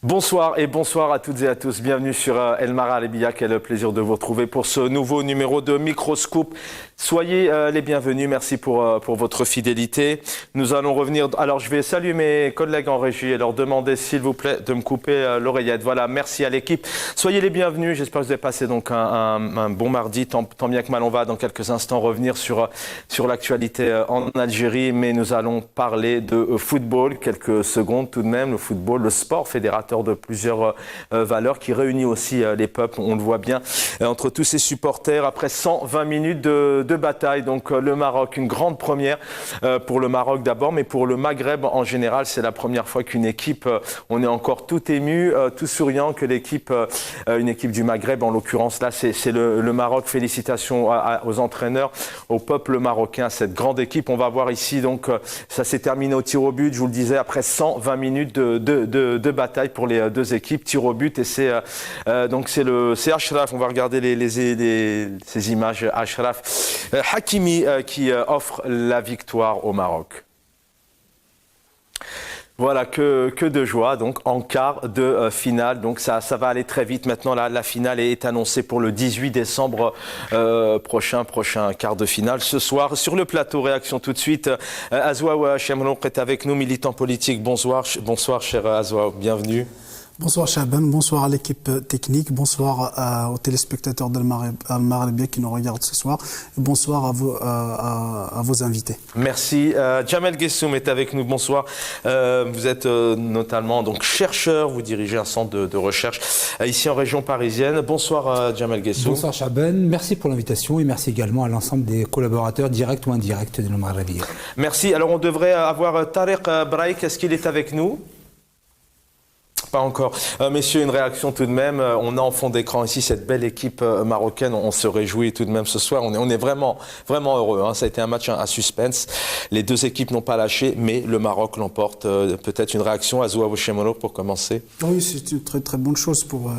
Bonsoir et bonsoir à toutes et à tous. Bienvenue sur El Maralebia. Quel plaisir de vous retrouver pour ce nouveau numéro de Microscoop. Soyez les bienvenus. Merci pour votre fidélité. Nous allons revenir. Alors, je vais saluer mes collègues en régie et leur demander, s'il vous plaît, de me couper l'oreillette. Voilà, merci à l'équipe. Soyez les bienvenus. J'espère que vous avez passé donc un bon mardi. Tant bien que mal, on va dans quelques instants revenir sur l'actualité en Algérie. Mais nous allons parler de football. Quelques secondes tout de même. Le football, le sport fédérateur de plusieurs valeurs qui réunit aussi les peuples, on le voit bien, entre tous ces supporters après 120 minutes de bataille. Donc le Maroc, une grande première pour le Maroc d'abord, mais pour le Maghreb en général, c'est la première fois qu'une équipe, on est encore tout ému, tout souriant que l'équipe, une équipe du Maghreb, en l'occurrence là, c'est le Maroc. Félicitations aux entraîneurs, au peuple marocain, cette grande équipe. On va voir ici, donc ça s'est terminé au tir au but, je vous le disais, après 120 minutes de bataille pour les deux équipes, tir au but, et c'est Achraf. On va regarder ces images. Achraf Hakimi qui offre la victoire au Maroc. Voilà, que de joie, donc en quart de finale. Donc ça va aller très vite. Maintenant, la finale est annoncée pour le 18 décembre prochain quart de finale. Ce soir, sur le plateau, réaction tout de suite. Azwa Chemrouk est avec nous, militant politique. Bonsoir cher Azwa, bienvenue. Bonsoir Chaban, bonsoir à l'équipe technique, bonsoir aux téléspectateurs d'Al-Maralebia qui nous regardent ce soir, et bonsoir à vos invités. Merci. Jamel Gessoum est avec nous, bonsoir. Vous êtes notamment donc chercheur, vous dirigez un centre de recherche ici en région parisienne. Bonsoir Jamel Gessoum. Bonsoir Chaban, merci pour l'invitation et merci également à l'ensemble des collaborateurs directs ou indirects de Al-Maralebia. Merci. Alors on devrait avoir Tariq Braïk, est-ce qu'il est avec nous ? Pas encore. Messieurs, une réaction tout de même. On a en fond d'écran ici cette belle équipe marocaine. On se réjouit tout de même ce soir. On est vraiment heureux. Hein. Ça a été un match à suspense. Les deux équipes n'ont pas lâché, mais le Maroc l'emporte. Peut-être une réaction à Zoua Chemolo pour commencer. Oui, c'est une très très bonne chose pour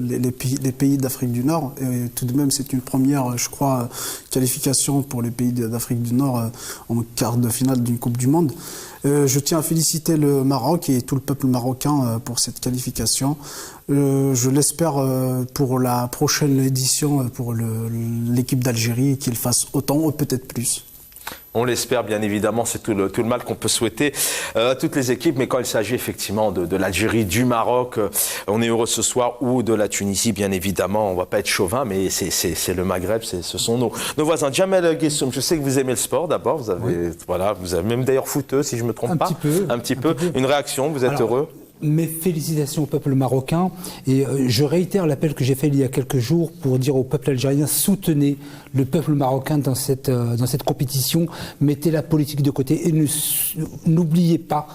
les pays d'Afrique du Nord. Et tout de même, c'est une première, je crois, qualification pour les pays d'Afrique du Nord en quart de finale d'une Coupe du Monde. Je tiens à féliciter le Maroc et tout le peuple marocain pour cette qualification. Je l'espère pour la prochaine édition pour l'équipe d'Algérie, qu'il fasse autant ou peut-être plus. On l'espère bien évidemment, c'est tout le mal qu'on peut souhaiter à toutes les équipes, mais quand il s'agit effectivement de l'Algérie, du Maroc, on est heureux ce soir, ou de la Tunisie bien évidemment, on ne va pas être chauvin, mais c'est le Maghreb, ce sont nos voisins. Jamel Gessoum, je sais que vous aimez le sport d'abord, vous avez même d'ailleurs footeux si je ne me trompe pas. Un petit peu. Une réaction, vous êtes heureux ? Mes félicitations au peuple marocain et je réitère l'appel que j'ai fait il y a quelques jours pour dire au peuple algérien, soutenez le peuple marocain dans cette compétition, mettez la politique de côté et n'oubliez pas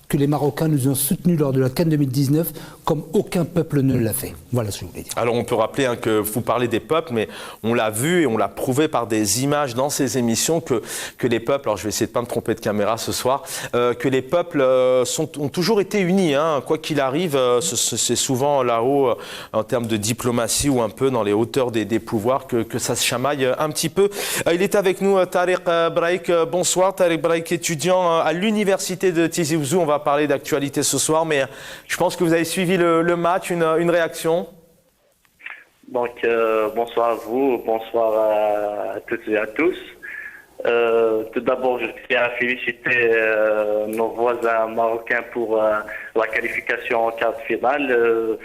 que les Marocains nous ont soutenus lors de la CAN 2019 comme aucun peuple ne l'a fait. Voilà ce que je voulais dire. Alors on peut rappeler que vous parlez des peuples, mais on l'a vu et on l'a prouvé par des images dans ces émissions que les peuples, alors je vais essayer de ne pas me tromper de caméra ce soir, que les peuples ont toujours été unis. Hein. Quoi qu'il arrive, c'est souvent là-haut en termes de diplomatie ou un peu dans les hauteurs des pouvoirs que ça se chamaille un petit peu. Il est avec nous Tariq Braïk. Bonsoir Tariq Braïk, étudiant à l'université de Tizi Ouzou. On va parler d'actualité ce soir, mais je pense que vous avez suivi le match, une réaction. Donc, bonsoir à vous, bonsoir à toutes et à tous. Tout d'abord, je tiens à féliciter nos voisins marocains pour la qualification en quart de finale.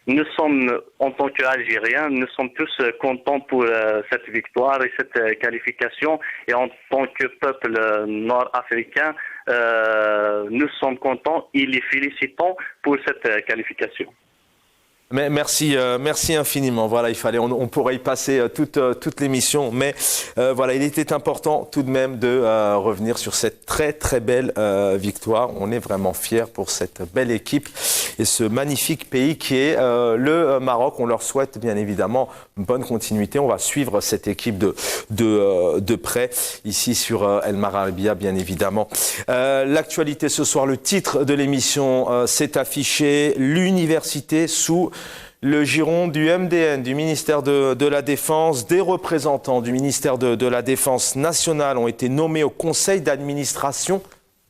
Nous sommes, en tant qu'Algériens, nous sommes tous contents pour cette victoire et cette qualification. Et en tant que peuple nord-africain, nous sommes contents et les félicitons pour cette qualification. Mais merci infiniment. Voilà, on pourrait y passer toute l'émission, mais voilà, il était important tout de même de revenir sur cette très très belle victoire. On est vraiment fiers pour cette belle équipe et ce magnifique pays qui est le Maroc. On leur souhaite bien évidemment une bonne continuité. On va suivre cette équipe de près ici sur El Maralebia, bien évidemment. L'actualité ce soir, le titre de l'émission s'est affiché, l'université sous le giron du MDN, du ministère de la Défense. Des représentants du ministère de la Défense nationale ont été nommés au conseil d'administration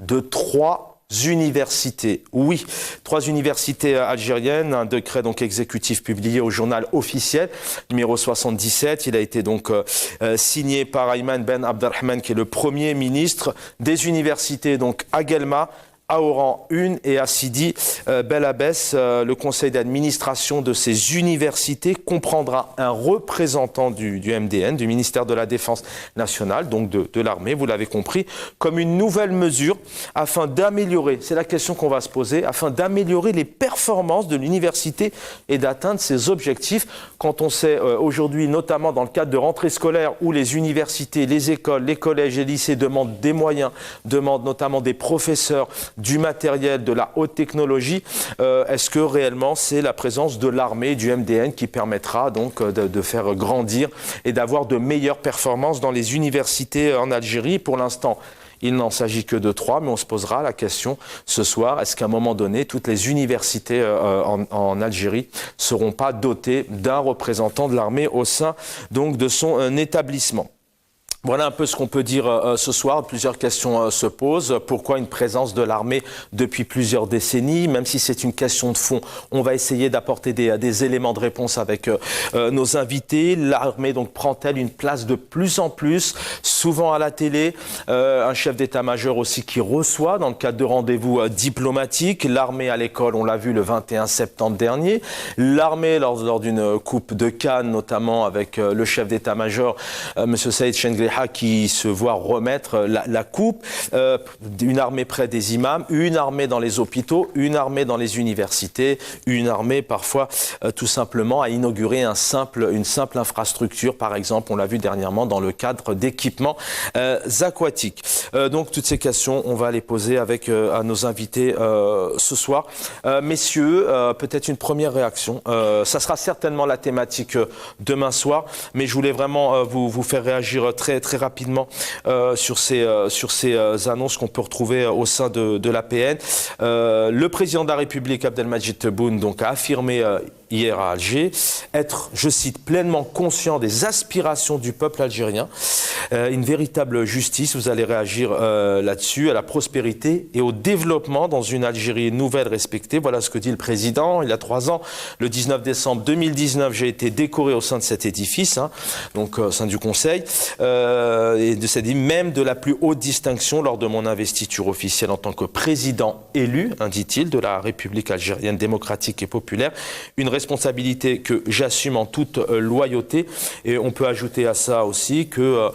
de 3 universités. Oui, 3 universités algériennes, un décret donc exécutif publié au journal officiel, numéro 77. Il a été donc signé par Ayman Ben Abdelrahman, qui est le premier ministre des universités, donc à Guelma, à Oran 1 et à Sidi Bel Abbès. Le conseil d'administration de ces universités comprendra un représentant du MDN, du ministère de la Défense nationale, donc de l'armée, vous l'avez compris, comme une nouvelle mesure afin d'améliorer, c'est la question qu'on va se poser, afin d'améliorer les performances de l'université et d'atteindre ses objectifs. Quand on sait aujourd'hui, notamment dans le cadre de rentrée scolaire, où les universités, les écoles, les collèges et lycées demandent des moyens, demandent notamment des professeurs, du matériel, de la haute technologie, est-ce que réellement c'est la présence de l'armée, du MDN qui permettra donc de faire grandir et d'avoir de meilleures performances dans les universités en Algérie? Pour l'instant, il n'en s'agit que de 3, mais on se posera la question ce soir, est-ce qu'à un moment donné, toutes les universités en Algérie ne seront pas dotées d'un représentant de l'armée au sein donc de son établissement? Voilà un peu ce qu'on peut dire ce soir. Plusieurs questions se posent. Pourquoi une présence de l'armée depuis plusieurs décennies? Même si c'est une question de fond, on va essayer d'apporter des éléments de réponse avec nos invités. L'armée donc prend-elle une place de plus en plus, souvent à la télé? Un chef d'état-major aussi qui reçoit dans le cadre de rendez-vous diplomatiques. L'armée à l'école, on l'a vu le 21 septembre dernier. L'armée lors d'une coupe de Cannes, notamment avec le chef d'état-major, M. Saïd Chengri, qui se voit remettre la coupe, une armée près des imams, une armée dans les hôpitaux, une armée dans les universités, une armée parfois tout simplement à inaugurer une simple infrastructure, par exemple, on l'a vu dernièrement dans le cadre d'équipements aquatiques. Donc toutes ces questions, on va les poser avec à nos invités ce soir. Messieurs, peut-être une première réaction. Ça sera certainement la thématique demain soir, mais je voulais vraiment vous faire réagir très rapidement sur ces annonces qu'on peut retrouver au sein de l'APN. Le président de la République, Abdelmadjid Tebboune, donc, a affirmé hier à Alger être, je cite, pleinement conscient des aspirations du peuple algérien, une véritable justice, vous allez réagir là-dessus, à la prospérité et au développement dans une Algérie nouvelle respectée. Voilà ce que dit le président. Il y a 3 ans, le 19 décembre 2019, j'ai été décoré au sein de cet édifice, donc au sein du Conseil, et de cette même de la plus haute distinction lors de mon investiture officielle en tant que président élu, dit-il, de la République algérienne démocratique et populaire. Une responsabilité que j'assume en toute loyauté. Et on peut ajouter à ça aussi que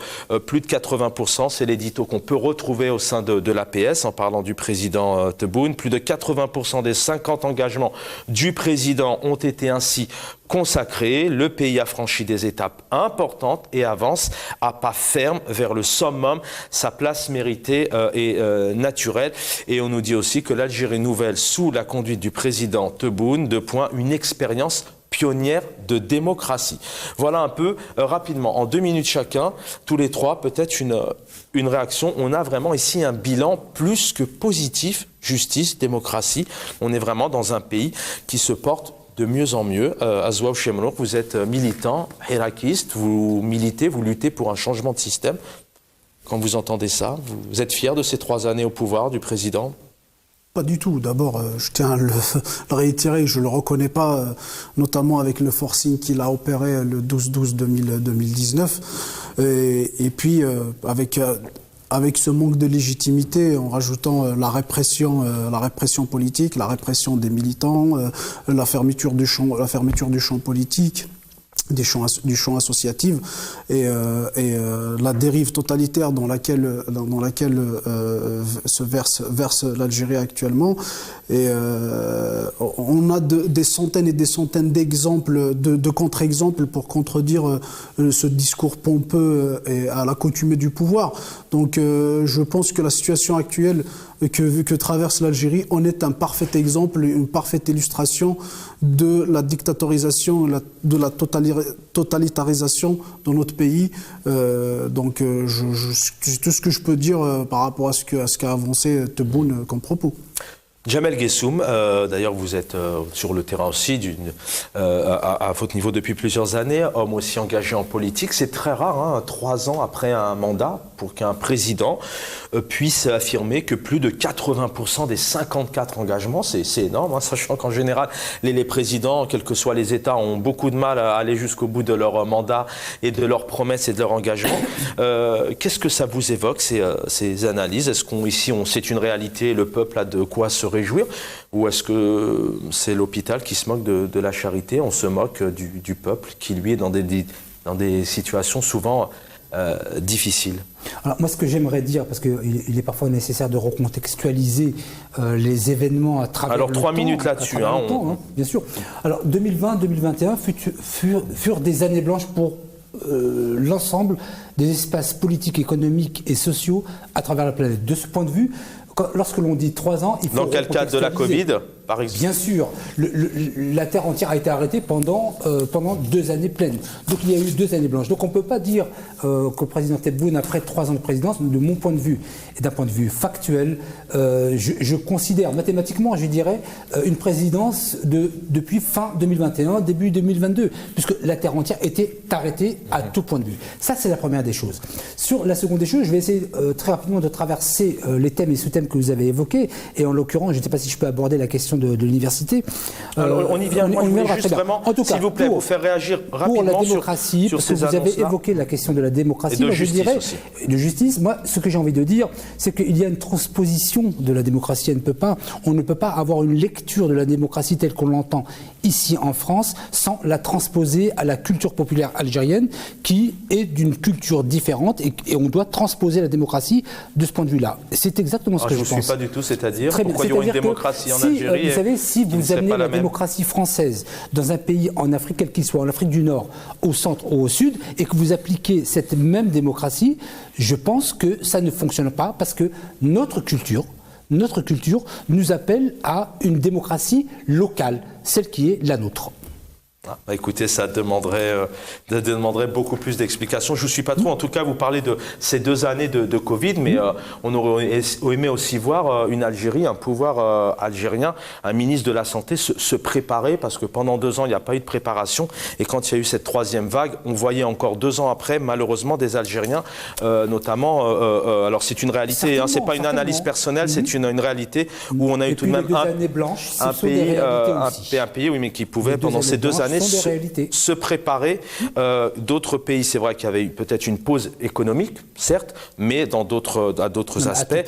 plus de 80%, c'est l'édito qu'on peut retrouver au sein de l'APS, en parlant du président Tebboune, plus de 80% des 50 engagements du président ont été ainsi consacré. Le pays a franchi des étapes importantes et avance à pas ferme vers le summum. Sa place méritée et naturelle. Et on nous dit aussi que l'Algérie nouvelle, sous la conduite du président Tebboune, une expérience pionnière de démocratie. Voilà un peu rapidement, en 2 minutes chacun, tous les 3, peut-être une réaction. On a vraiment ici un bilan plus que positif. Justice, démocratie. On est vraiment dans un pays qui se porte de mieux en mieux. Azouaou Chemlouk, vous êtes militant, hirakiste, vous militez, vous luttez pour un changement de système. Quand vous entendez ça, vous êtes fier de ces 3 années au pouvoir du président? Pas du tout. D'abord, je tiens à le réitérer, je ne le reconnais pas, notamment avec le forcing qu'il a opéré le 12-12-2019. Et puis, avec ce manque de légitimité, en rajoutant la répression politique, la répression des militants, la fermeture du champ politique, du champ associatif et la dérive totalitaire dans laquelle se verse l'Algérie actuellement. Et on a des centaines et des centaines d'exemples, de contre-exemples pour contredire ce discours pompeux et à l'accoutumée du pouvoir. Donc je pense que la situation actuelle que traverse l'Algérie en est un parfait exemple, une parfaite illustration de la dictatorisation, de la totalitarisation dans notre pays. Donc c'est tout ce que je peux dire par rapport à ce qu'a avancé Tebboune comme propos. Jamel Guessoum, d'ailleurs vous êtes sur le terrain aussi à votre niveau depuis plusieurs années, homme aussi engagé en politique. C'est très rare, 3 ans après un mandat, pour qu'un président puisse affirmer que plus de 80% des 54 engagements, c'est énorme, hein, sachant qu'en général, les présidents, quels que soient les États, ont beaucoup de mal à aller jusqu'au bout de leur mandat et de leurs promesses et de leurs engagements. Qu'est-ce que ça vous évoque, ces analyses? Est-ce qu'ici, c'est une réalité, le peuple a de quoi se réjouir? Ou est-ce que c'est l'hôpital qui se moque de la charité? On se moque du peuple qui, lui, est dans des situations souvent difficiles. Alors moi, ce que j'aimerais dire, parce qu'il est parfois nécessaire de recontextualiser les événements à travers Alors, le 3 temps, minutes là-dessus. Bien sûr. Alors 2020-2021 furent des années blanches pour l'ensemble des espaces politiques, économiques et sociaux à travers la planète. De ce point de vue, lorsque l'on dit 3 ans, il faut dans quel cadre de la Covid, par exemple? Bien sûr, la Terre entière a été arrêtée pendant 2 années pleines. Donc il y a eu 2 années blanches. Donc on ne peut pas dire que le président Tebboune, après 3 ans de présidence, de mon point de vue et d'un point de vue factuel, je considère mathématiquement, je dirais, une présidence depuis fin 2021, début 2022, puisque la Terre entière était arrêtée à tout point de vue. Ça, c'est la première des choses. Sur la seconde des choses, je vais essayer très rapidement de traverser les thèmes et sous-thèmes que vous avez évoqués. Et en l'occurrence, je ne sais pas si je peux aborder la question de l'université. Alors, on y vient. Moi, je voulais juste vraiment, en tout cas, s'il vous plaît, vous faire réagir rapidement pour la démocratie, sur parce que ces vous avez annonces-là. évoqué la question de la démocratie. Et de moi, justice je dirais, aussi. de justice. Moi, ce que j'ai envie de dire, c'est qu'il y a une transposition de la démocratie. On ne peut pas avoir une lecture de la démocratie telle qu'on l'entend ici en France sans la transposer à la culture populaire algérienne, qui est d'une culture différente, et on doit transposer la démocratie de ce point de vue-là. C'est exactement ce que je pense. Je ne suis pas du tout, c'est-à-dire Très bien. pourquoi il y aurait une C'est-à-dire démocratie en si, Algérie vous savez, si qui ne vous serait amenez pas la la même. démocratie française dans un pays en Afrique, quel qu'il soit, en Afrique du Nord, au centre ou au sud, et que vous appliquez cette même démocratie, je pense que ça ne fonctionne pas, parce que notre culture nous appelle à une démocratie locale, celle qui est la nôtre. Bah écoutez, ça demanderait beaucoup plus d'explications. Je ne suis pas trop. En tout cas, vous parlez de ces 2 années de Covid, mais on aurait aimé aussi voir une Algérie, un pouvoir algérien, un ministre de la Santé se préparer, parce que pendant 2 ans, il n'y a pas eu de préparation. Et quand il y a eu cette 3e vague, on voyait encore 2 ans après, malheureusement, des Algériens, notamment. Alors c'est une réalité, hein, c'est pas une analyse personnelle, c'est une réalité où on a eu tout de même un pays, oui, mais qui pouvait pendant ces 2 années se préparer. D'autres pays, c'est vrai qu'il y avait eu peut-être une pause économique, certes, mais dans d'autres aspects,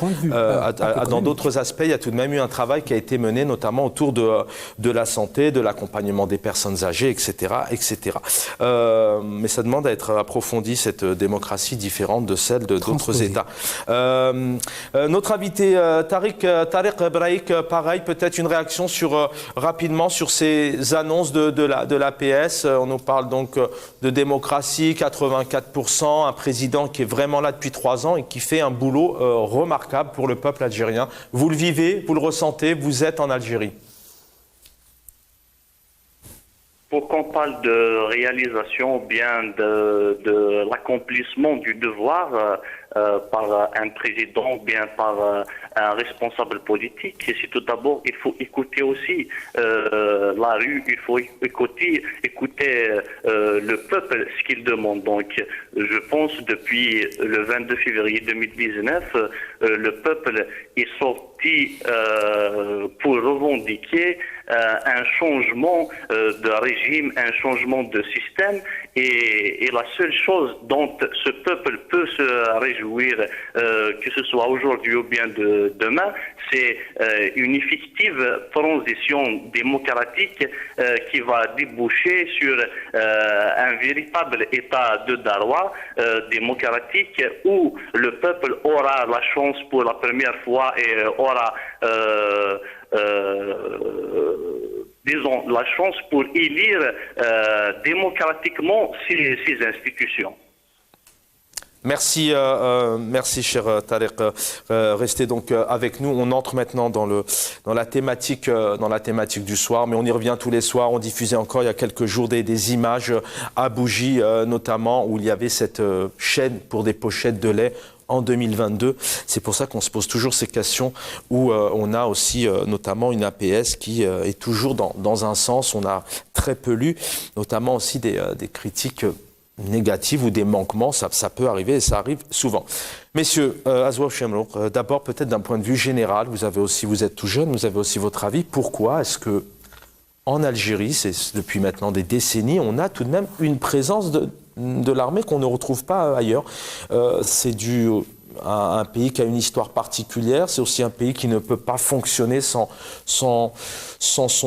dans d'autres aspects, il y a tout de même eu un travail qui a été mené, notamment autour de la santé, de l'accompagnement des personnes âgées, etc., etc. Mais ça demande à être approfondi, cette démocratie différente de celle d'autres États. Notre invité Tariq Braïk, pareil, peut-être une réaction rapidement sur ces annonces de l'APS. On nous parle donc de démocratie, 84%, un président qui est vraiment là depuis 3 ans et qui fait un boulot remarquable pour le peuple algérien. Vous le vivez, vous le ressentez, vous êtes en Algérie. Pour qu'on parle de réalisation, ou bien de l'accomplissement du devoir par un président, ou bien par un responsable politique, c'est tout d'abord, il faut écouter aussi la rue, il faut écouter le peuple, ce qu'il demande. Donc, je pense depuis le 22 février 2019, le peuple est sorti pour revendiquer un changement de régime, un changement de système, et la seule chose dont ce peuple peut se réjouir, que ce soit aujourd'hui ou bien demain, c'est une effective transition démocratique qui va déboucher sur un véritable état de droit démocratique où le peuple aura la chance pour la première fois et aura disons, la chance pour élire démocratiquement ces institutions. Merci, merci cher Tariq. Restez donc avec nous. On entre maintenant dans la thématique du soir, mais on y revient tous les soirs. On diffusait encore il y a quelques jours des images à Bougie, notamment, où il y avait cette chaîne pour des pochettes de lait en 2022. C'est pour ça qu'on se pose toujours ces questions où on a aussi notamment une APS qui est toujours dans un sens. On a très peu lu, notamment aussi des critiques négatives ou des manquements, ça peut arriver et ça arrive souvent. Messieurs, Azouaf Chemlouk, d'abord peut-être d'un point de vue général, vous êtes tout jeune, vous avez aussi votre avis. Pourquoi est-ce que en Algérie, c'est depuis maintenant des décennies, on a tout de même une présence de l'armée qu'on ne retrouve pas ailleurs. C'est dû à un pays qui a une histoire particulière, c'est aussi un pays qui ne peut pas fonctionner sans son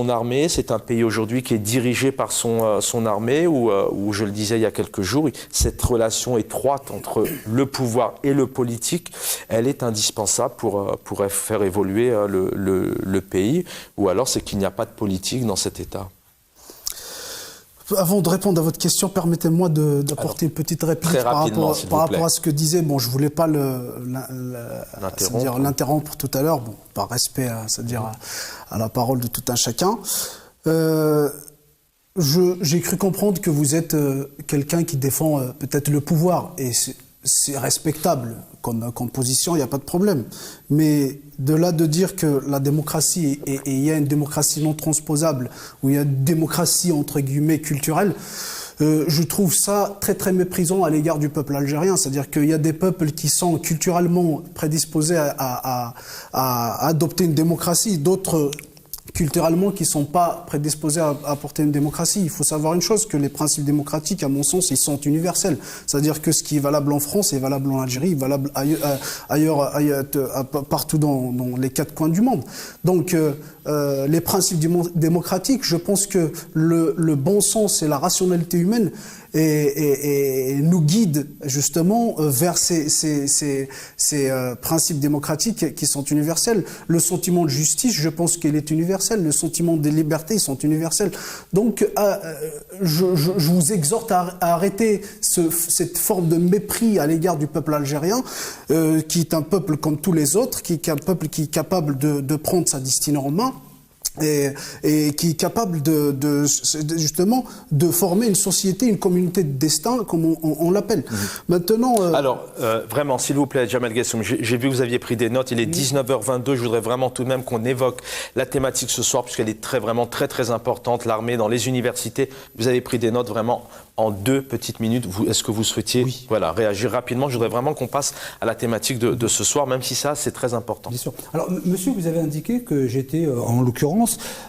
armée. C'est un pays aujourd'hui qui est dirigé par son armée, où je le disais il y a quelques jours, cette relation étroite entre le pouvoir et le politique, elle est indispensable pour faire évoluer le pays, ou alors c'est qu'il n'y a pas de politique dans cet État. Avant de répondre à votre question, permettez-moi d'apporter une petite réplique par rapport à ce que disait. Bon, je voulais pas l'interrompre tout à l'heure, bon, par respect, c'est-à-dire à la parole de tout un chacun. J'ai cru comprendre que vous êtes quelqu'un qui défend peut-être le pouvoir, et c'est respectable comme position, il n'y a pas de problème. Mais de là de dire que la démocratie, et il y a une démocratie non transposable, ou il y a une démocratie entre guillemets culturelle, je trouve ça très très méprisant à l'égard du peuple algérien. C'est-à-dire qu'il y a des peuples qui sont culturellement prédisposés à adopter une démocratie, d'autres culturellement qui ne sont pas prédisposés à apporter une démocratie. Il faut savoir une chose, que les principes démocratiques, à mon sens, ils sont universels. C'est-à-dire que ce qui est valable en France est valable en Algérie, est valable ailleurs partout dans les quatre coins du monde. Donc, les principes démocratiques, je pense que le bon sens et la rationalité humaine et nous guident justement vers ces principes démocratiques qui sont universels. Le sentiment de justice, je pense qu'il est universel. Le sentiment des libertés, ils sont universels. Donc, je vous exhorte à arrêter cette forme de mépris à l'égard du peuple algérien, qui est un peuple comme tous les autres, qui est un peuple qui est capable de prendre sa destinée en main. Et qui est capable justement de former une société, une communauté de destin, comme on l'appelle. Maintenant... Alors, vraiment, s'il vous plaît, Jamal Gessoum, j'ai vu que vous aviez pris des notes. Il est 19h22. Je voudrais vraiment tout de même qu'on évoque la thématique ce soir, puisqu'elle est vraiment très, très importante. L'armée dans les universités. Vous avez pris des notes vraiment en 2 petites minutes. Est-ce que vous souhaitiez réagir rapidement? Je voudrais vraiment qu'on passe à la thématique de ce soir, même si ça, c'est très important. Bien sûr. Alors, monsieur, vous avez indiqué que j'étais, en l'occurrence,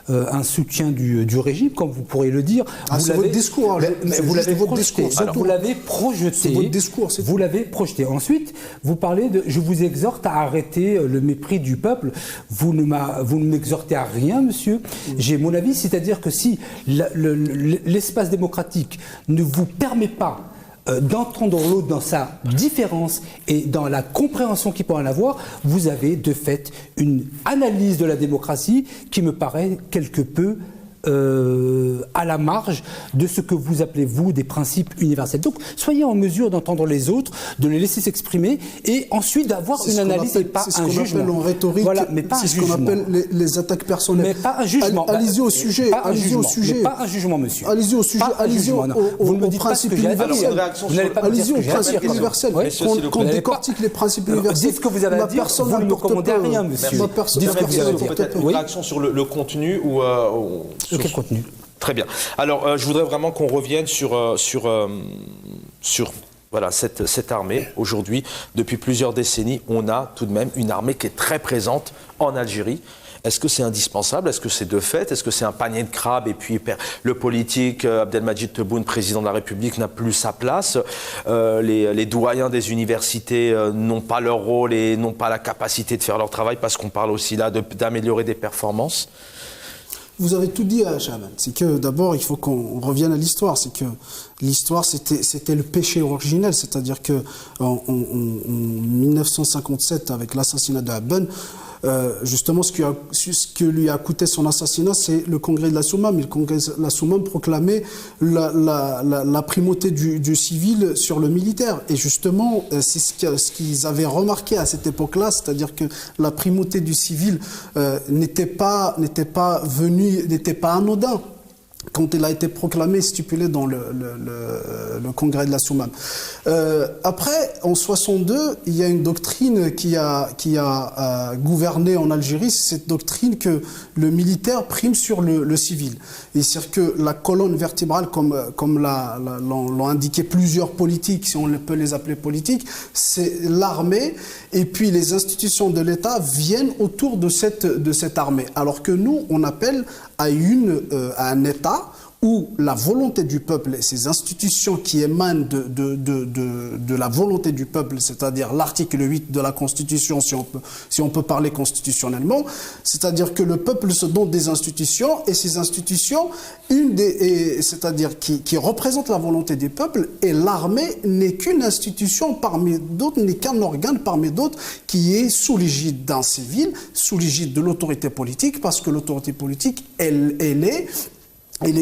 un soutien du régime, comme vous pourriez le dire. C'est votre discours. Vous l'avez projeté. Vous l'avez projeté. C'est votre discours. Vous l'avez projeté. Ensuite, vous parlez de... Je vous exhorte à arrêter le mépris du peuple. Vous ne m'exhortez à rien, monsieur. J'ai mon avis, c'est-à-dire que si l'espace démocratique ne vous permet pas d'entendre l'autre dans sa différence et dans la compréhension qu'il peut en avoir, vous avez de fait une analyse de la démocratie qui me paraît quelque peu à la marge de ce que vous appelez, vous, des principes universels. Donc, soyez en mesure d'entendre les autres, de les laisser s'exprimer et ensuite d'avoir une analyse et pas un jugement. C'est ce qu'on appelle en rhétorique, voilà, mais pas un jugement. C'est ce qu'on appelle les attaques personnelles. Mais pas un jugement. Allez-y au sujet. Allez-y au sujet. Mais pas un jugement, monsieur. Allez-y au sujet. Allez-y au principe universel. Allez-y au principe universel. Qu'on décortique les principes universels. Dites ce que vous avez à dire. Vous ne me commandez à rien, monsieur. Dites ce que vous avez à dire. Peut-être une réaction sur le contenu ou... Quel contenu? Très bien. Alors, je voudrais vraiment qu'on revienne sur voilà, cette armée. Aujourd'hui, depuis plusieurs décennies, on a tout de même une armée qui est très présente en Algérie. Est-ce que c'est indispensable? Est-ce que c'est de fait? Est-ce que c'est un panier de crabes? Et puis le politique, Abdelmadjid Tebboune, président de la République, n'a plus sa place. Les doyens des universités n'ont pas leur rôle et n'ont pas la capacité de faire leur travail, parce qu'on parle aussi là d'améliorer des performances. Vous avez tout dit, Chaban. C'est que d'abord, il faut qu'on revienne à l'histoire. C'est que l'histoire, c'était le péché originel. C'est-à-dire que en 1957, avec l'assassinat de Aben, justement, ce que lui a coûté son assassinat, c'est le congrès de la Soumam. Et le congrès de la Soumam proclamait la primauté du civil sur le militaire. Et justement, c'est ce qu'ils avaient remarqué à cette époque-là, c'est-à-dire que la primauté du civil n'était pas anodin. quand il a été proclamé, stipulé dans le congrès de la Soumam. Après, en 62, il y a une doctrine qui a gouverné en Algérie, c'est cette doctrine que le militaire prime sur le civil. Et c'est-à-dire que la colonne vertébrale, comme l'ont indiqué plusieurs politiques, si on peut les appeler politiques, c'est l'armée, et puis les institutions de l'État viennent autour de cette armée. Alors que nous, on appelle à un État où la volonté du peuple et ces institutions qui émanent de la volonté du peuple, c'est-à-dire l'article 8 de la Constitution, si on peut parler constitutionnellement, c'est-à-dire que le peuple se donne des institutions, et ces institutions, c'est-à-dire qui représentent la volonté du peuple, et l'armée n'est qu'une institution parmi d'autres, n'est qu'un organe parmi d'autres qui est sous l'égide d'un civil, sous l'égide de l'autorité politique, parce que l'autorité politique,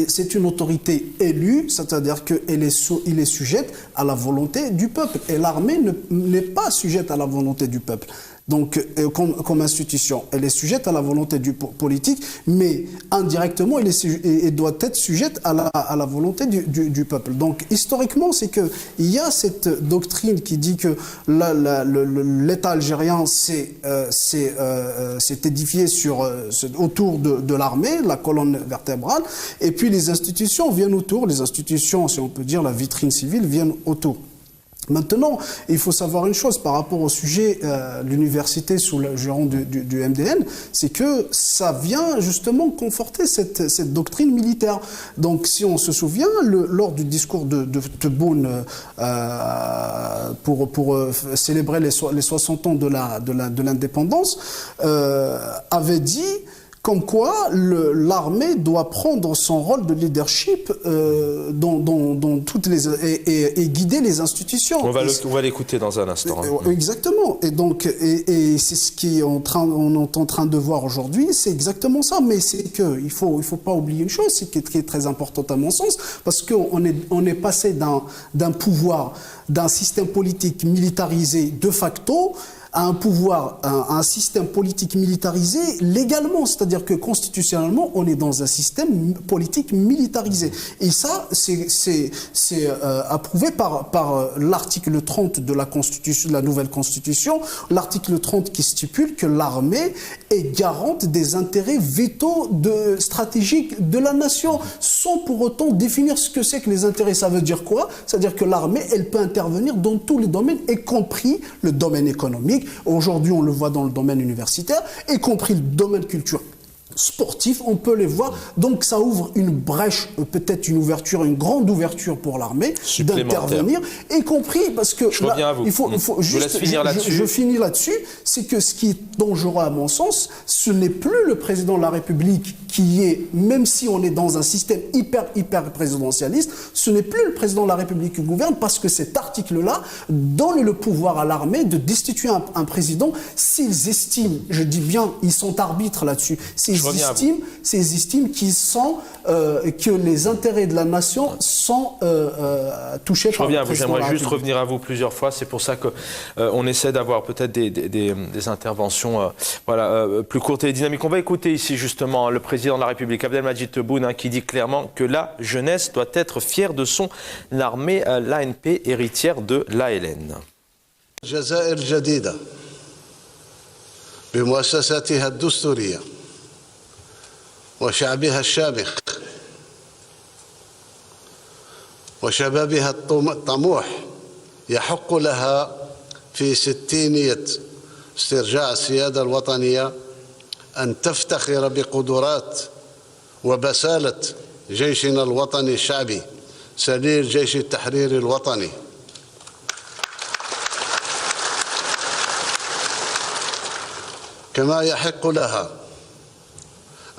c'est une autorité élue, c'est-à-dire qu'il est sujette à la volonté du peuple. Et l'armée n'est pas sujette à la volonté du peuple. Donc, comme institution, elle est sujette à la volonté du politique, mais indirectement, elle doit être sujette à la volonté du peuple. Donc, historiquement, c'est qu'il y a cette doctrine qui dit que l'État algérien s'est édifié autour de l'armée, la colonne vertébrale, et puis les institutions viennent autour, les institutions, si on peut dire, la vitrine civile, viennent autour. Maintenant, il faut savoir une chose par rapport au sujet de l'université sous le giron du MDN, c'est que ça vient justement conforter cette doctrine militaire. Donc, si on se souvient, lors du discours de Tebboune pour célébrer les 60 ans de l'indépendance, avait dit comme quoi l'armée doit prendre son rôle de leadership dans toutes et guider les institutions. On va l'écouter dans un instant. Exactement. Et donc, et c'est ce qu'on est en train de voir aujourd'hui, c'est exactement ça. Mais c'est que il faut pas oublier une chose, c'est qui est très importante à mon sens, parce qu'on est passé d'un pouvoir, d'un système politique militarisé de facto, à un système politique militarisé légalement, c'est-à-dire que constitutionnellement, on est dans un système politique militarisé. Et ça, c'est approuvé par l'article 30 de la Constitution, de la nouvelle Constitution, l'article 30 qui stipule que l'armée est garante des intérêts vitaux stratégiques de la nation, sans pour autant définir ce que c'est que les intérêts. Ça veut dire quoi? C'est-à-dire que l'armée, elle peut intervenir dans tous les domaines, y compris le domaine économique. Aujourd'hui, on le voit dans le domaine universitaire, y compris le domaine culturel. Sportifs, on peut les voir. Donc ça ouvre une brèche, peut-être une grande ouverture pour l'armée d'intervenir, y compris parce que je reviens à vous. Il faut juste, je laisse finir là-dessus. Je finis là-dessus, c'est que ce qui est dangereux à mon sens, ce n'est plus le président de la République qui est, même si on est dans un système hyper présidentialiste, ce n'est plus le président de la République qui gouverne, parce que cet article-là donne le pouvoir à l'armée de destituer un président s'ils estiment, je dis bien, ils sont arbitres là-dessus, s'ils estiment que les intérêts de la nation sont touchés par le président de la République. J'aimerais juste revenir à vous plusieurs fois. C'est pour ça qu'on essaie d'avoir peut-être des interventions plus courtes et dynamiques. On va écouter ici justement le président de la République, Abdelmadjid Tebboune, qui dit clairement que la jeunesse doit être fière de son armée, l'ANP, héritière de l'ALN. الجزائر جديدة بمؤسساتها الدستورية وشعبها الشامخ وشبابها الطموح يحق لها في ستينية استرجاع السيادة الوطنية أن تفتخر بقدرات وبسالة جيشنا الوطني الشعبي سرير جيش التحرير الوطني. كما يحق لها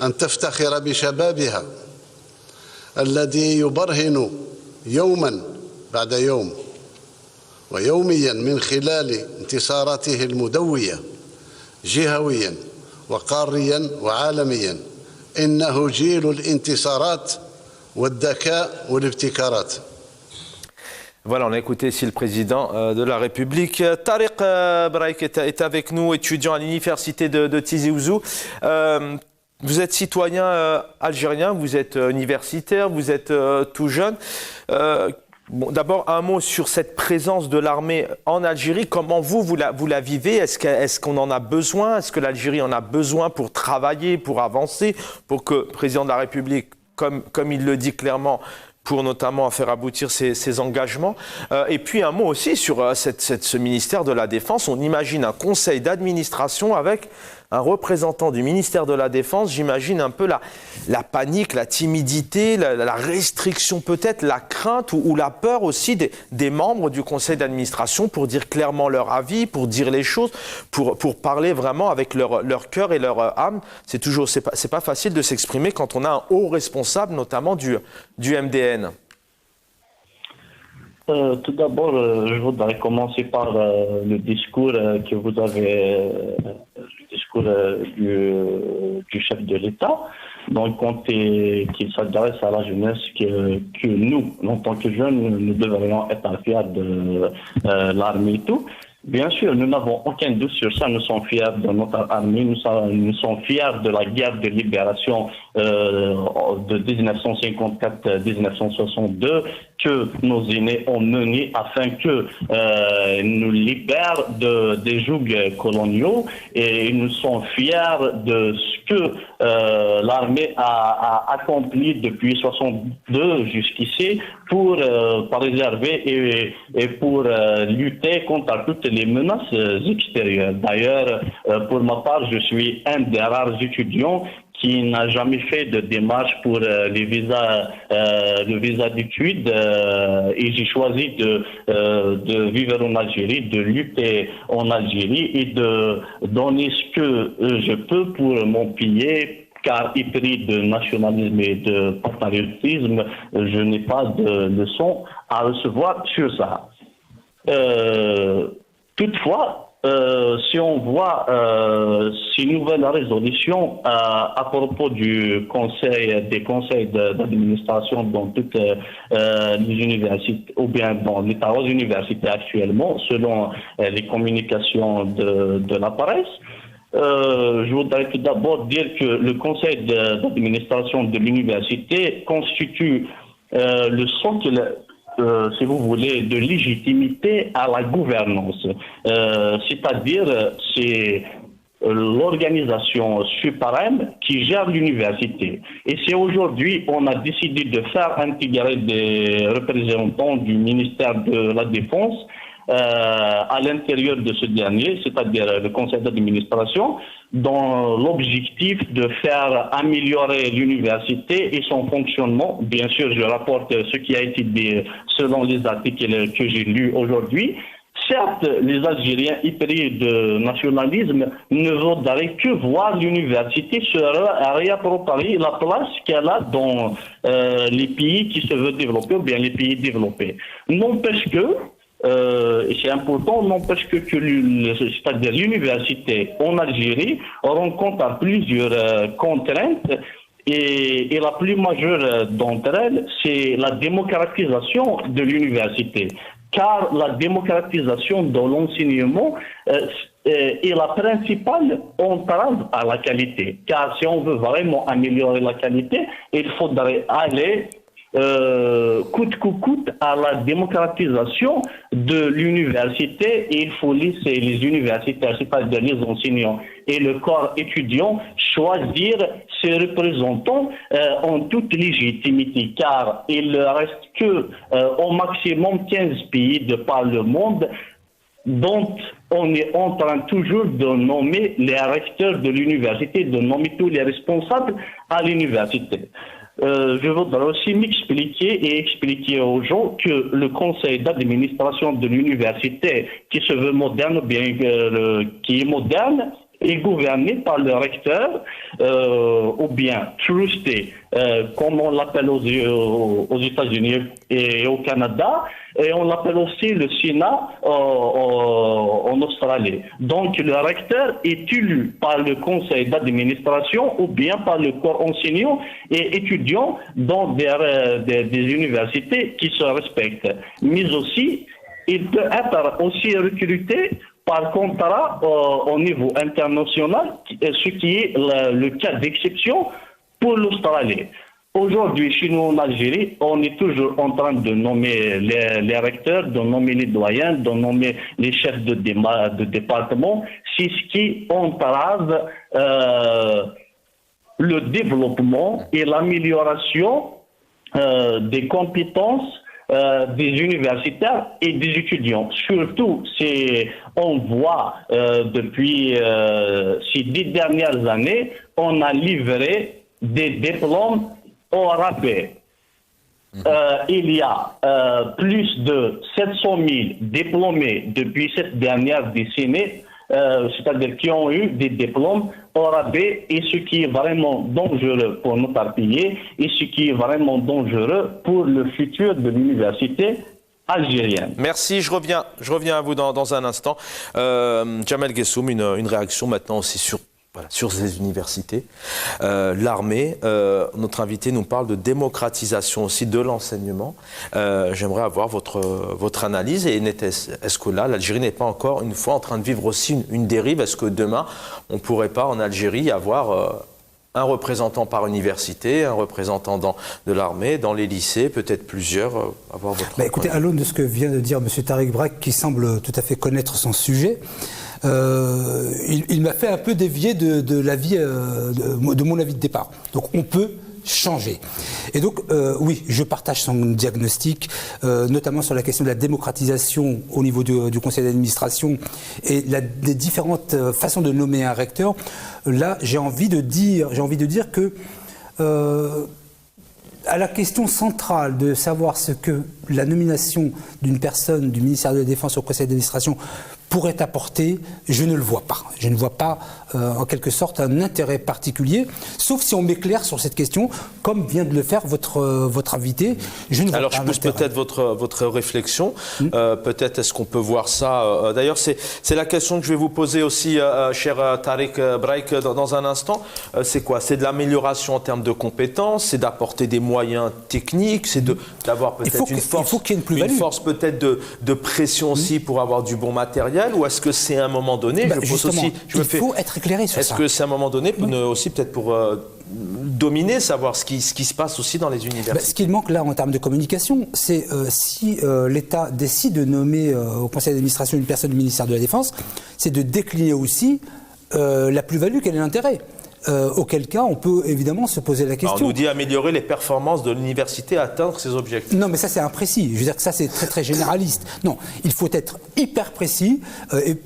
أن تفتخر بشبابها الذي يبرهن يوما بعد يوم ويوميا من خلال انتصاراته المدوية جهويا وقاريا وعالميا إنه جيل الانتصارات والذكاء والابتكارات. Voilà, on a écouté ici le président de la République. Tariq Braïk est avec nous, étudiant à l'université de Tizi Ouzou. Vous êtes citoyen algérien, vous êtes universitaire, vous êtes tout jeune. Bon, d'abord, un mot sur cette présence de l'armée en Algérie. Comment vous la vivez? Est-ce qu'on en a besoin? Est-ce que l'Algérie en a besoin pour travailler, pour avancer, pour que le président de la République, comme il le dit clairement, pour notamment faire aboutir ses engagements. Et puis un mot aussi sur ce ministère de la Défense. On imagine un conseil d'administration avec un représentant du ministère de la Défense. J'imagine un peu la panique, la timidité, la restriction peut-être, la crainte ou la peur aussi des membres du conseil d'administration pour dire clairement leur avis, pour dire les choses, pour parler vraiment avec leur cœur et leur âme. C'est pas facile de s'exprimer quand on a un haut responsable, notamment du MDN. Tout d'abord, je voudrais commencer par le discours que vous avez, le discours du chef de l'État. Donc, quand qu'il s'adresse à la jeunesse, que nous, en tant que jeunes, nous devrions être fiers de l'armée et tout. Bien sûr, nous n'avons aucun doute sur ça. Nous sommes fiers de notre armée. Nous sommes fiers de la guerre de libération de 1954-1962 que nos aînés ont menée afin que nous libèrent des jougs coloniaux. Et nous sommes fiers de ce que l'armée a accompli depuis 1962 jusqu'ici pour préserver et pour lutter contre toutes les menaces extérieures. D'ailleurs, pour ma part, je suis un des rares étudiants qui n'a jamais fait de démarche pour le visa d'études et j'ai choisi de vivre en Algérie, de lutter en Algérie et de donner ce que je peux pour mon pays, car épris de nationalisme et de patriotisme, je n'ai pas de leçons à recevoir sur ça. Toutefois, si on voit ces nouvelles résolutions à propos des conseils d'administration dans toutes les universités, ou bien dans les 3 universités actuellement, selon les communications de la presse, je voudrais tout d'abord dire que le conseil d'administration de l'université constitue le socle, si vous voulez, de légitimité à la gouvernance. C'est-à-dire, c'est l'organisation suprême qui gère l'université. Et si aujourd'hui on a décidé de faire intégrer des représentants du ministère de la Défense à l'intérieur de ce dernier, c'est-à-dire le conseil d'administration, dans l'objectif de faire améliorer l'université et son fonctionnement. Bien sûr, je rapporte ce qui a été dit selon les articles que j'ai lus aujourd'hui. Certes, les Algériens épris de nationalisme ne voudraient que voir l'université se réapproprier la place qu'elle a dans les pays qui se veulent développer ou bien les pays développés. N'empêche que, et c'est important, n'empêche que c'est-à-dire l'université en Algérie rencontre plusieurs contraintes et la plus majeure d'entre elles, c'est la démocratisation de l'université. Car la démocratisation de l'enseignement est la principale entrave à la qualité. Car si on veut vraiment améliorer la qualité, il faudrait aller coûte que coûte à la démocratisation de l'université et il faut laisser les universitaires, c'est-à-dire les enseignants et le corps étudiant choisir ses représentants en toute légitimité car il ne reste que au maximum 15 pays de par le monde dont on est en train toujours de nommer les recteurs de l'université, de nommer tous les responsables à l'université. Je voudrais aussi m'expliquer et expliquer aux gens que le conseil d'administration de l'université, qui se veut moderne, bien qui est moderne, est gouverné par le recteur, ou bien trusté, comme on l'appelle aux États-Unis et au Canada, et on l'appelle aussi le Sénat en Australie. Donc le recteur est élu par le conseil d'administration ou bien par le corps enseignant et étudiant dans des universités qui se respectent. Mais aussi, il peut être aussi recruté par contrat au niveau international, ce qui est le cas d'exception pour l'Australie. Aujourd'hui, chez nous en Algérie, on est toujours en train de nommer les recteurs, de nommer les doyens, de nommer les chefs de département. C'est ce qui entrave le développement et l'amélioration des compétences des universitaires et des étudiants. Surtout, on voit depuis ces 10 dernières années, on a livré des diplômes au rabais. Il y a plus de 700 000 diplômés depuis cette dernière décennie, c'est-à-dire qui ont eu des diplômes au rabais, et ce qui est vraiment dangereux pour notre pays et ce qui est vraiment dangereux pour le futur de l'université algérienne. Merci, je reviens à vous dans un instant. Jamel Guessoum, une réaction maintenant aussi sur ces universités. L'armée, notre invité nous parle de démocratisation aussi de l'enseignement. J'aimerais avoir votre analyse. Et est-ce que là, l'Algérie n'est pas encore une fois en train de vivre aussi une dérive? Est-ce que demain, on ne pourrait pas en Algérie avoir un représentant par université, un représentant de l'armée, dans les lycées, peut-être plusieurs, avoir votre... Écoutez, à l'aune de ce que vient de dire M. Tariq Brak, qui semble tout à fait connaître son sujet, il m'a fait un peu dévier de mon avis de départ. Donc on peut changer. Et donc, oui, je partage son diagnostic, notamment sur la question de la démocratisation au niveau du conseil d'administration et des différentes façons de nommer un recteur. Là, j'ai envie de dire que à la question centrale de savoir ce que la nomination d'une personne du ministère de la Défense au conseil d'administration pourrait apporter, je ne le vois pas. Je ne vois pas, en quelque sorte, un intérêt particulier, sauf si on m'éclaire sur cette question, comme vient de le faire votre invité. Je ne vois Alors, pas je pousse peut-être votre réflexion. Peut-être est-ce qu'on peut voir ça. D'ailleurs, c'est la question que je vais vous poser aussi, cher Tariq Brak, dans un instant. C'est quoi? C'est de l'amélioration en termes de compétences, c'est d'apporter des moyens techniques, c'est d'avoir peut-être une force peut-être de pression aussi pour avoir du bon matériel. Ou est-ce que c'est à un moment donné, il faut être éclairé sur ça. Est-ce que c'est à un moment donné, aussi peut-être pour dominer, savoir ce qui se passe aussi dans les universités? Ce qu'il manque là en termes de communication, c'est si l'État décide de nommer au conseil d'administration une personne du ministère de la Défense, c'est de décliner aussi la plus-value, quel est l'intérêt. Auquel cas, on peut évidemment se poser la question. Alors, on nous dit améliorer les performances de l'université, atteindre ses objectifs. Non, mais ça, c'est imprécis. Je veux dire que ça, c'est très, très généraliste. Non, il faut être hyper précis et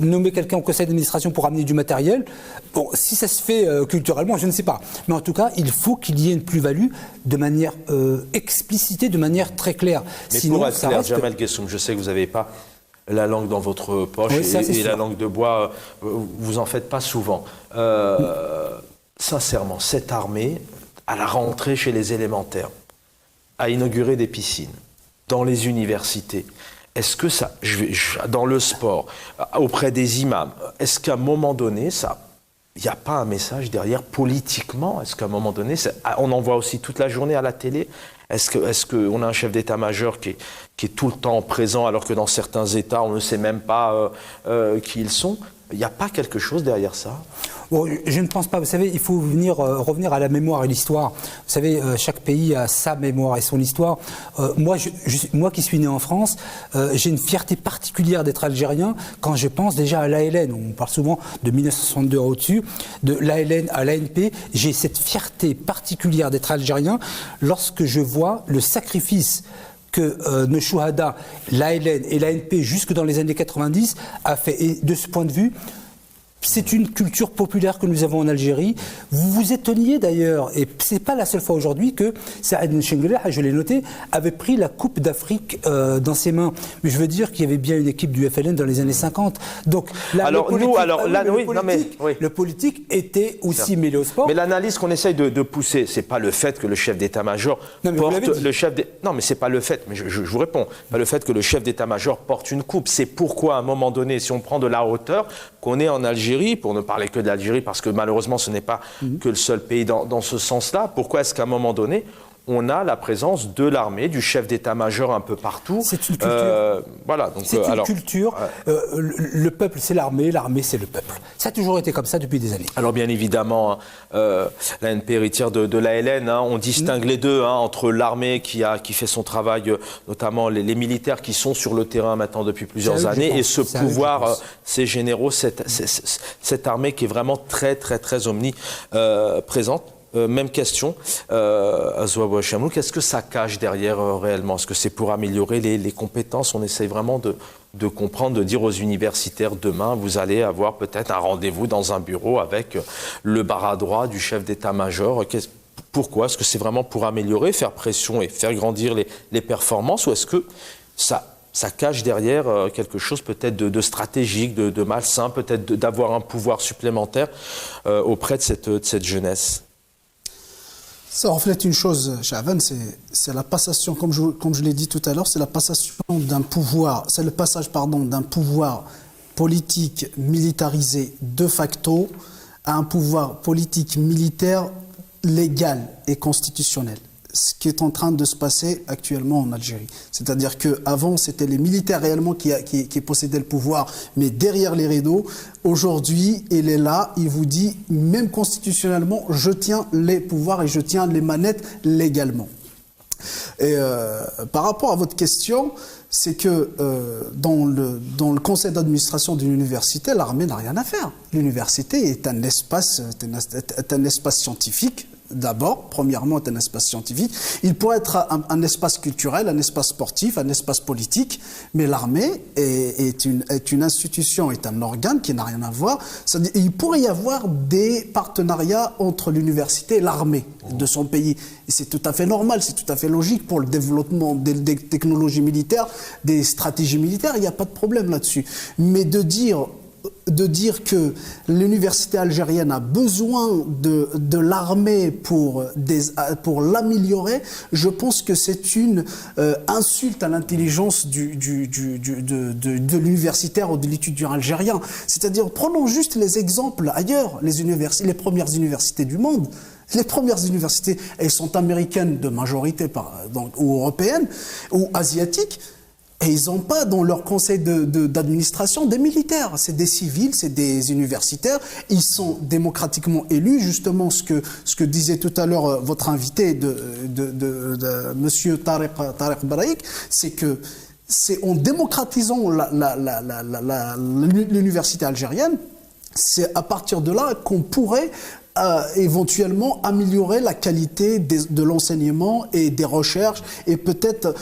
nommer quelqu'un au conseil d'administration pour amener du matériel. Bon, si ça se fait culturellement, je ne sais pas. Mais en tout cas, il faut qu'il y ait une plus-value de manière explicitée, de manière très claire. Mais sinon, pour être ça clair, reste... Jamel Guessoum, je sais que vous n'avez pas la langue dans votre poche, oui, et la langue de bois, vous en faites pas souvent. Sincèrement, cette armée, à la rentrée chez les élémentaires, a inauguré des piscines dans les universités. Est-ce que ça, dans le sport, auprès des imams, est-ce qu'à un moment donné, il n'y a pas un message derrière politiquement? Est-ce qu'à un moment donné, on en voit aussi toute la journée à la télé? Est-ce qu'on a un chef d'état-major qui est tout le temps présent, alors que dans certains États, on ne sait même pas qui ils sont? Il n'y a pas quelque chose derrière ça? Bon, je ne pense pas. Vous savez, il faut revenir à la mémoire et l'histoire. Vous savez, chaque pays a sa mémoire et son histoire. Moi qui suis né en France, j'ai une fierté particulière d'être algérien quand je pense déjà à l'ALN. On parle souvent de 1962 au-dessus, de l'ALN à l'ANP. J'ai cette fierté particulière d'être algérien lorsque je vois le sacrifice que nos chouhada, l'ALN et l'ANP, jusque dans les années 90, a fait. Et de ce point de vue, c'est une culture populaire que nous avons en Algérie. Vous vous étonniez d'ailleurs, et c'est pas la seule fois aujourd'hui que Saad Nchengeleh, je l'ai noté, avait pris la Coupe d'Afrique dans ses mains. Mais je veux dire qu'il y avait bien une équipe du FLN dans les années 50. Donc là, le politique était aussi mêlé au sport. Mais l'analyse qu'on essaye de pousser, c'est pas le fait que le chef d'état-major porte le chef. Non, mais c'est pas le fait. Mais je vous réponds. Pas le fait que le chef d'état-major porte une coupe. C'est pourquoi à un moment donné, si on prend de la hauteur, qu'on est en Algérie, pour ne parler que de l'Algérie, parce que malheureusement ce n'est pas que le seul pays dans ce sens-là, pourquoi est-ce qu'à un moment donné, on a la présence de l'armée, du chef d'état-major un peu partout. C'est une culture. Voilà. Donc, c'est une culture. Le peuple, c'est l'armée c'est le peuple. Ça a toujours été comme ça depuis des années. Alors bien évidemment, la NP héritière de la LN, on distingue les deux entre l'armée qui fait son travail, notamment les militaires qui sont sur le terrain maintenant depuis plusieurs années, et ce pouvoir, ces généraux, cette armée qui est vraiment très très très omniprésente. Même question, Azouabou Chamouk, qu'est-ce que ça cache derrière réellement? Est-ce que c'est pour améliorer les compétences? On essaye vraiment de comprendre, de dire aux universitaires, demain, vous allez avoir peut-être un rendez-vous dans un bureau avec le bras droit du chef d'état-major. Pourquoi? Est-ce que c'est vraiment pour améliorer, faire pression et faire grandir les performances, ou est-ce que ça cache derrière quelque chose peut-être de stratégique, de malsain, peut-être d'avoir un pouvoir supplémentaire auprès de cette jeunesse? Ça reflète une chose, Chavan, c'est la passation, comme je l'ai dit tout à l'heure, c'est la passation d'un pouvoir, c'est le passage, d'un pouvoir politique militarisé de facto à un pouvoir politique militaire légal et constitutionnel. Ce qui est en train de se passer actuellement en Algérie. C'est-à-dire qu'avant, c'était les militaires réellement qui possédaient le pouvoir, mais derrière les rideaux. Aujourd'hui, il est là, il vous dit, même constitutionnellement, je tiens les pouvoirs et je tiens les manettes légalement. Et par rapport à votre question, c'est que dans le conseil d'administration d'une université, l'armée n'a rien à faire. L'université est un espace scientifique. D'abord, premièrement, est un espace scientifique. Il pourrait être un espace culturel, un espace sportif, un espace politique, mais l'armée est une institution, est un organe qui n'a rien à voir. Il pourrait y avoir des partenariats entre l'université et l'armée de son pays. Et c'est tout à fait normal, c'est tout à fait logique pour le développement des technologies militaires, des stratégies militaires, il n'y a pas de problème là-dessus. Mais de dire que l'université algérienne a besoin de l'armée pour l'améliorer, je pense que c'est une insulte à l'intelligence de l'universitaire ou de l'étudiant algérien. C'est-à-dire, prenons juste les exemples ailleurs, les premières universités du monde. Les premières universités, elles sont américaines de majorité, ou européennes, ou asiatiques. Et ils n'ont pas dans leur conseil d'administration des militaires. C'est des civils, c'est des universitaires. Ils sont démocratiquement élus. Justement, ce que disait tout à l'heure votre invité Monsieur Tariq Baraïk, c'est que c'est en démocratisant l'université algérienne, c'est à partir de là qu'on pourrait éventuellement améliorer la qualité de l'enseignement et des recherches et peut-être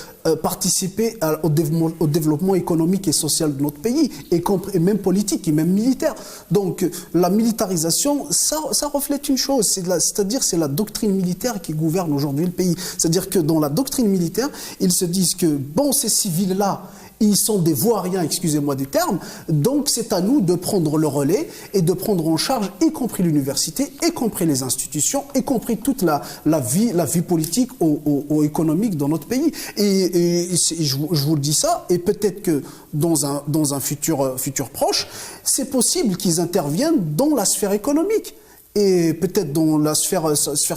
participer au développement économique et social de notre pays, et même politique et même militaire. Donc la militarisation, ça reflète une chose, c'est-à-dire c'est la doctrine militaire qui gouverne aujourd'hui le pays. C'est-à-dire que dans la doctrine militaire, ils se disent que ces civils-là, ils sont des voiriens, excusez-moi du terme, donc c'est à nous de prendre le relais et de prendre en charge, y compris l'université, y compris les institutions, y compris toute la vie politique ou économique dans notre pays. Et je vous le dis ça, et peut-être que dans un futur proche, c'est possible qu'ils interviennent dans la sphère économique. Et peut-être dans la sphère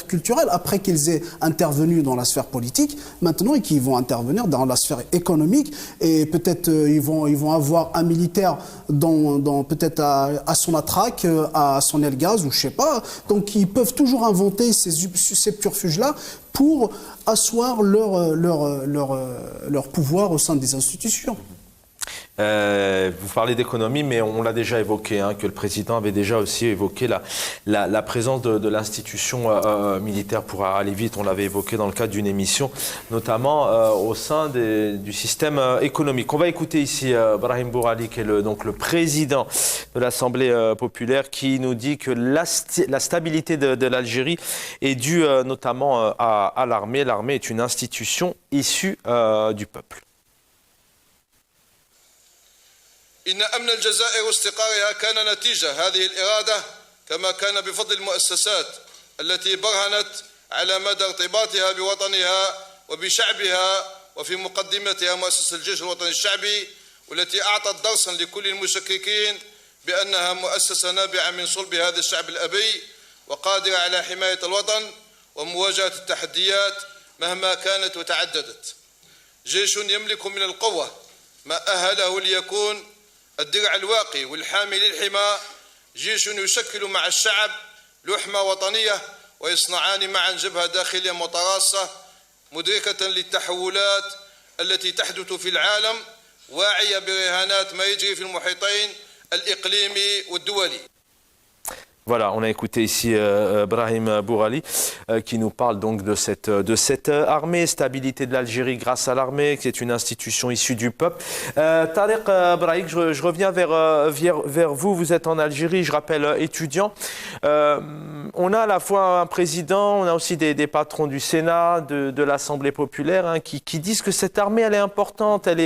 culturelle, après qu'ils aient intervenu dans la sphère politique, maintenant et qu'ils vont intervenir dans la sphère économique, et peut-être ils vont avoir un militaire peut-être à son Atrac, à son Elgaz, ou je sais pas. Donc ils peuvent toujours inventer ces subterfuges-là pour asseoir leur pouvoir au sein des institutions. Vous parlez d'économie, mais on l'a déjà évoqué, que le président avait déjà aussi évoqué la présence de l'institution militaire, pour aller vite, on l'avait évoqué dans le cadre d'une émission, notamment au sein du système économique. On va écouter ici Brahim Bourali, qui est le président de l'Assemblée populaire, qui nous dit que la stabilité de l'Algérie est due notamment à l'armée. L'armée est une institution issue du peuple. إن أمن الجزائر واستقرارها كان نتيجة هذه الإرادة، كما كان بفضل المؤسسات التي برهنت على مدى ارتباطها بوطنها وبشعبها، وفي مقدمتها مؤسسة الجيش الوطني الشعبي، والتي أعطت درسا لكل المشككين بأنها مؤسسة نابعة من صلب هذا الشعب الأبي وقادرة على حماية الوطن ومواجهة التحديات مهما كانت وتعددت. جيش يملك من القوة ما أهله ليكون الدرع الواقي والحامي للحمى، جيش يشكل مع الشعب لحمة وطنية ويصنعان معا جبهة داخلية متراصة مدركة للتحولات التي تحدث في العالم، واعية برهانات ما يجري في المحيطين الإقليمي والدولي. Voilà, on a écouté ici Brahim Bourali qui nous parle donc de cette armée, stabilité de l'Algérie grâce à l'armée, qui est une institution issue du peuple. Tariq Brahim, je reviens vers vous. Vous êtes en Algérie, je rappelle, étudiant. On a à la fois un président, on a aussi des patrons du Sénat, de l'Assemblée populaire, hein, qui disent que cette armée, elle est importante, elle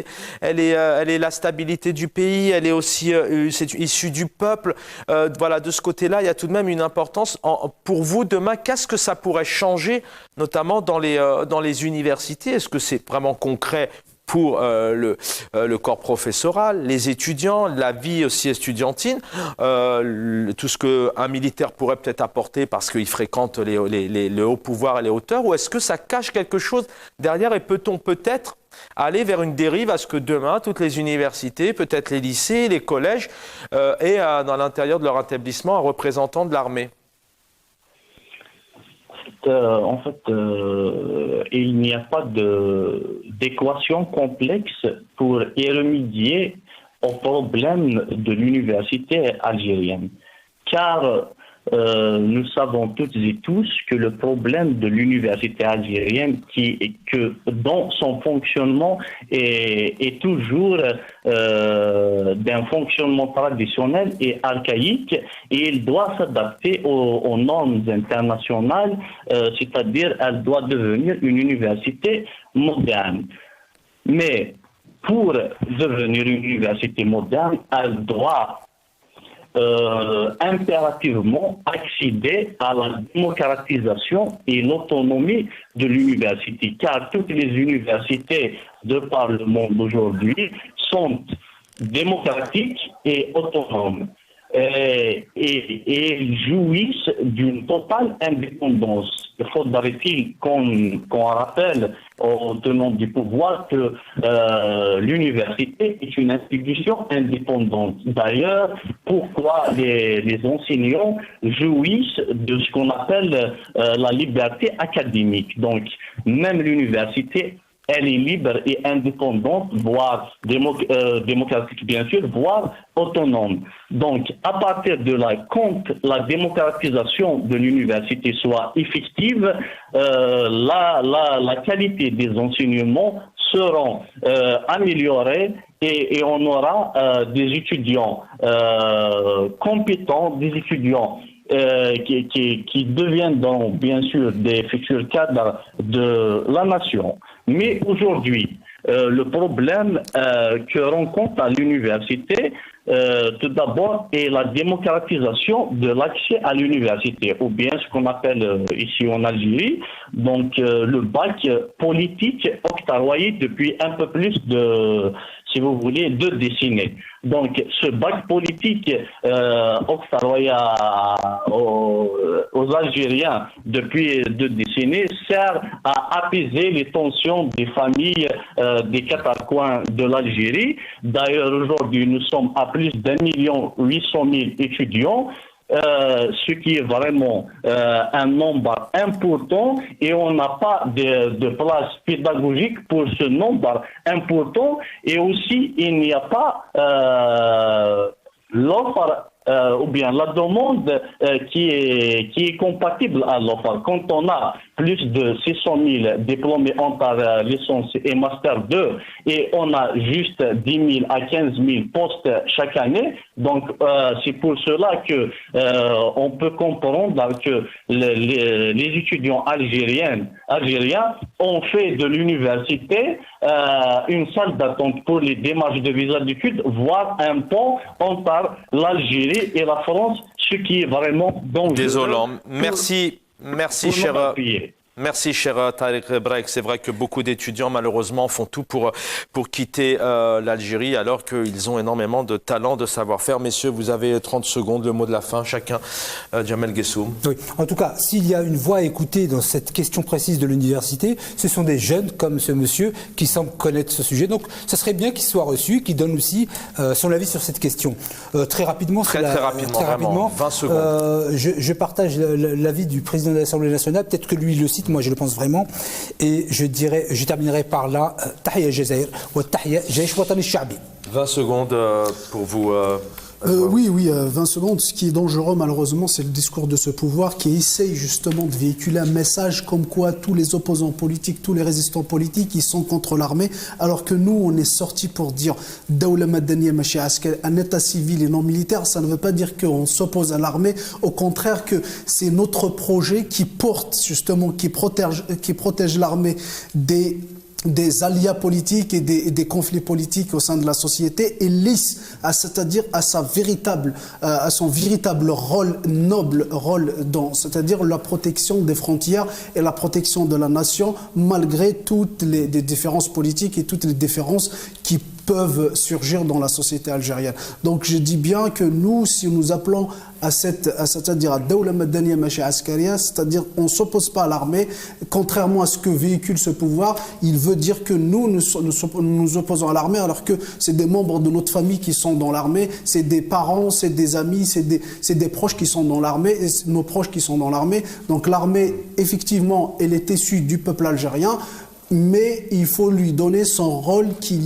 est la stabilité du pays, elle est aussi c'est issue du peuple. Voilà, de ce côté-là, il y a tout de même une importance. Pour vous, demain, qu'est-ce que ça pourrait changer, notamment dans les universités? Est-ce que c'est vraiment concret pour le corps professoral, les étudiants, la vie aussi estudiantine, tout ce qu'un militaire pourrait peut-être apporter parce qu'il fréquente les hauts pouvoirs et les hauteurs, ou est-ce que ça cache quelque chose derrière et peut-on peut-être aller vers une dérive à ce que demain, toutes les universités, peut-être les lycées, les collèges, aient dans l'intérieur de leur établissement un représentant de l'armée? Il n'y a pas d'équation complexe pour y remédier au problème de l'université algérienne. Car nous savons toutes et tous que le problème de l'université algérienne, dont son fonctionnement est toujours d'un fonctionnement traditionnel et archaïque, et il doit s'adapter aux normes internationales, c'est-à-dire elle doit devenir une université moderne. Mais pour devenir une université moderne, elle doit impérativement accéder à la démocratisation et l'autonomie de l'université, car toutes les universités de par le monde aujourd'hui sont démocratiques et autonomes. Et jouissent d'une totale indépendance. Il faudrait-il qu'on rappelle aux tenants du pouvoir que l'université est une institution indépendante. D'ailleurs, pourquoi les enseignants jouissent de ce qu'on appelle la liberté académique. Donc, même l'université, elle est libre et indépendante, voire démocratique bien sûr, voire autonome. Donc, à partir de là, quand la démocratisation de l'université soit effective, la qualité des enseignements seront améliorées et on aura des étudiants compétents, des étudiants qui deviendront bien sûr des futurs cadres de la nation. Mais aujourd'hui, le problème que rencontre l'université, tout d'abord, est la démocratisation de l'accès à l'université, ou bien ce qu'on appelle ici en Algérie, donc le bac politique octroyé depuis un peu plus de, si vous voulez, 2 décennies. Donc, ce bac politique octroyé aux Algériens depuis 2 décennies sert à apaiser les tensions des familles des 4 coins de l'Algérie. D'ailleurs, aujourd'hui, nous sommes à plus d'1,8 million étudiants. Ce qui est vraiment un nombre important et on n'a pas de place pédagogique pour ce nombre important et aussi il n'y a pas l'offre ou bien la demande qui est compatible à l'offre. Quand on a plus de 600 000 diplômés entre licence et master 2 et on a juste 10 000 à 15 000 postes chaque année, donc c'est pour cela que on peut comprendre que les étudiants algériens ont fait de l'université une salle d'attente pour les démarches de visa d'études, voire un pont entre l'Algérie et la France, ce qui est vraiment dangereux. Désolant. Merci, cher. Merci, cher Tariq Braik. C'est vrai que beaucoup d'étudiants, malheureusement, font tout pour quitter l'Algérie, alors qu'ils ont énormément de talent, de savoir-faire. Messieurs, vous avez 30 secondes, le mot de la fin, chacun. Jamel Guessoum. Oui. En tout cas, s'il y a une voix à écouter dans cette question précise de l'université, ce sont des jeunes comme ce monsieur qui semble connaître ce sujet. Donc, ce serait bien qu'il soit reçu, qu'il donne aussi son avis sur cette question. Très rapidement, très rapidement, 20 secondes. Je partage l'avis du président de l'Assemblée nationale. Peut-être que lui, il le cite. Moi, je le pense vraiment. Et je terminerai par là. Tahia Jazair wa tahia Jaysh Watani Shabi. 20 secondes pour vous. Oui, 20 secondes. Ce qui est dangereux, malheureusement, c'est le discours de ce pouvoir qui essaye justement de véhiculer un message comme quoi tous les opposants politiques, tous les résistants politiques, ils sont contre l'armée, alors que nous, on est sortis pour dire Dawla Madaniya Machi Askari, un état civil et non militaire. Ça ne veut pas dire qu'on s'oppose à l'armée. Au contraire, que c'est notre projet qui porte justement, qui protège l'armée des aléas politiques et des conflits politiques au sein de la société, et lisse, c'est-à-dire à son véritable noble rôle c'est-à-dire la protection des frontières et la protection de la nation, malgré toutes les différences politiques et toutes les différences qui peuvent surgir dans la société algérienne. Donc je dis bien que nous, si nous appelons c'est-à-dire à Dawla Madaniya Machi Askaria, c'est-à-dire on ne s'oppose pas à l'armée, contrairement à ce que véhicule ce pouvoir, il veut dire que nous nous opposons à l'armée, alors que c'est des membres de notre famille qui sont dans l'armée, c'est des parents, c'est des amis, c'est des proches qui sont dans l'armée, et nos proches qui sont dans l'armée. Donc l'armée, effectivement, elle est issue du peuple algérien, mais il faut lui donner son rôle qui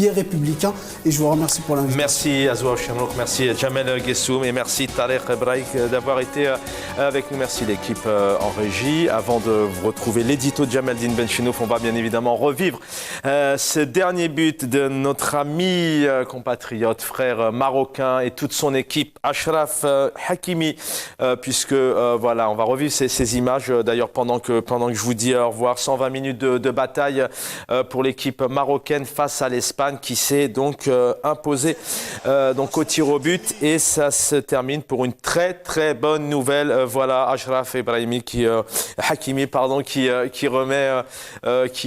est républicain. Et je vous remercie pour l'invitation. Merci Azoua Chemrouk, merci Jamel Guessoum et merci Tariq Braik d'avoir été avec nous. Merci l'équipe en régie. Avant de vous retrouver l'édito de Jamaldine Benchinouf, on va bien évidemment revivre ce dernier but de notre ami compatriote, frère marocain et toute son équipe, Achraf Hakimi, puisque voilà, on va revivre ces images. D'ailleurs, pendant que je vous dis au revoir, 120 minutes de bataille pour l'équipe marocaine face à l'Espagne qui s'est donc imposée donc au tir au but, et ça se termine pour une très très bonne nouvelle. Voilà Achraf Hakimi qui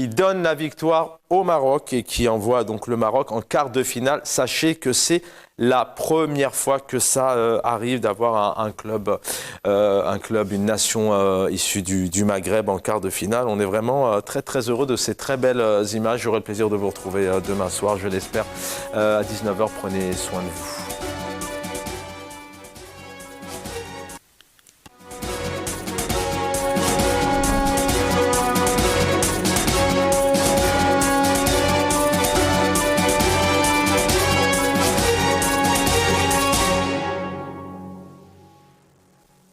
donne la victoire au Maroc et qui envoie donc le Maroc en quart de finale. Sachez que c'est la première fois que ça arrive d'avoir un club, une nation issue du Maghreb en quart de finale. On est vraiment très très heureux de ces très belles images. J'aurai le plaisir de vous retrouver demain soir, je l'espère, à 19h. Prenez soin de vous.